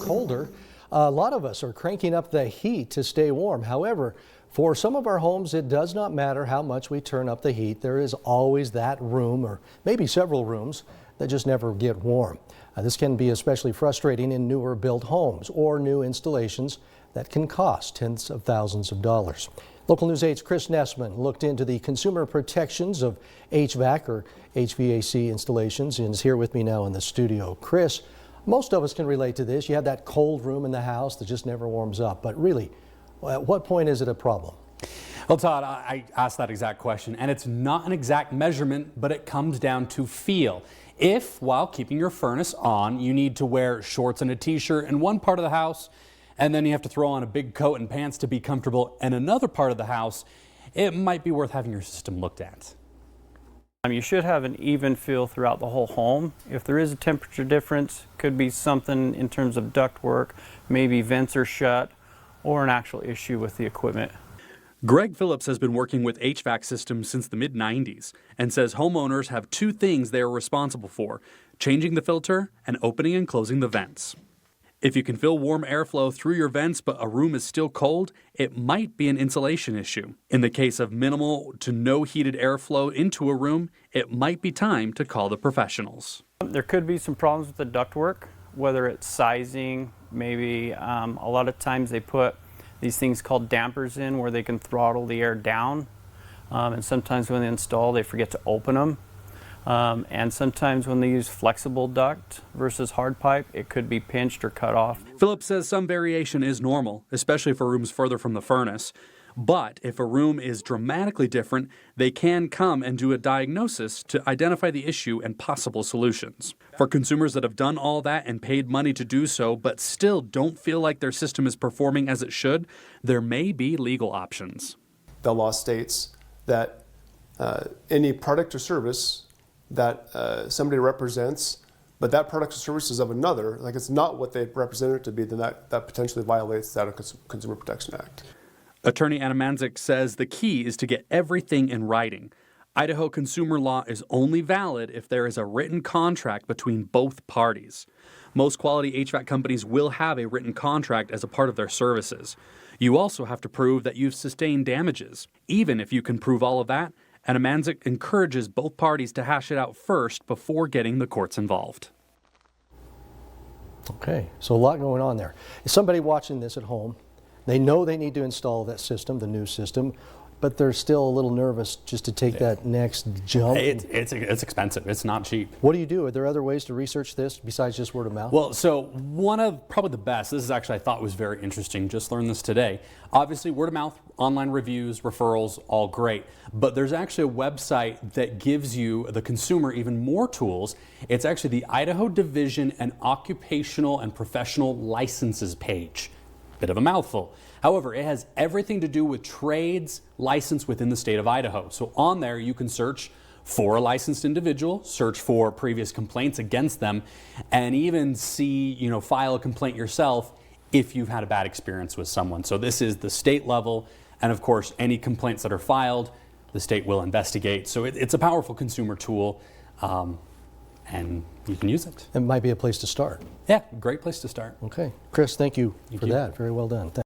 Colder. A lot of us are cranking up the heat to stay warm. However, for some of our homes, it does not matter how much we turn up the heat. There is always that room, or maybe several rooms, that just never get warm. This can be especially frustrating in newer built homes or new installations that can cost tens of thousands of dollars. Local News 8's Chris Nessman looked into the consumer protections of HVAC or HVAC installations and is here with me now in the studio. Chris, most of us can relate to this. You have that cold room in the house that just never warms up. But really, at what point is it a problem? Well, Todd, I asked that exact question, and it's not an exact measurement, but it comes down to feel. If, while keeping your furnace on, you need to wear shorts and a t-shirt in one part of the house, and then you have to throw on a big coat and pants to be comfortable in another part of the house, it might be worth having your system looked at. You should have an even feel throughout the whole home. If there is a temperature difference, could be something in terms of ductwork, maybe vents are shut, or an actual issue with the equipment. Greg Phillips has been working with HVAC systems since the mid-90s and says homeowners have two things they are responsible for: changing the filter and opening and closing the vents. If you can feel warm airflow through your vents but a room is still cold, it might be an insulation issue. In the case of minimal to no heated airflow into a room, it might be time to call the professionals. There could be some problems with the ductwork, whether it's sizing, maybe a lot of times they put these things called dampers in where they can throttle the air down, and sometimes when they install they forget to open them. And sometimes when they use flexible duct versus hard pipe, it could be pinched or cut off. Phillips says some variation is normal, especially for rooms further from the furnace. But if a room is dramatically different, they can come and do a diagnosis to identify the issue and possible solutions. For consumers that have done all that and paid money to do so, but still don't feel like their system is performing as it should, there may be legal options. The law states that any product or service that somebody represents, but that product or service is of another, like it's not what they represent it to be, then that potentially violates that Consumer Protection Act. Attorney Anna Manzik says the key is to get everything in writing. Idaho consumer law is only valid if there is a written contract between both parties. Most quality HVAC companies will have a written contract as a part of their services. You also have to prove that you've sustained damages. Even if you can prove all of that, Anna Manzik encourages both parties to hash it out first before getting the courts involved. Okay, so a lot going on there. Is somebody watching this at home? They know they need to install that system, the new system, but they're still a little nervous just to take that next jump. It's expensive. It's not cheap. What do you do? Are there other ways to research this besides just word of mouth? Well, so one of probably the best, this is actually I thought was very interesting, just learned this today. Obviously word of mouth, online reviews, referrals, all great. But there's actually a website that gives you, the consumer, even more tools. It's actually the Idaho Division and Occupational and Professional Licenses page. Bit of a mouthful. However, it has everything to do with trades licensed within the state of Idaho. So on there you can search for a licensed individual, search for previous complaints against them, and even see, file a complaint yourself if you've had a bad experience with someone. So this is the state level, and of course any complaints that are filed, the state will investigate. So it's a powerful consumer tool, and you can use it. It might be a place to start. Yeah, great place to start. Okay. Chris, thank you for that. Very well done.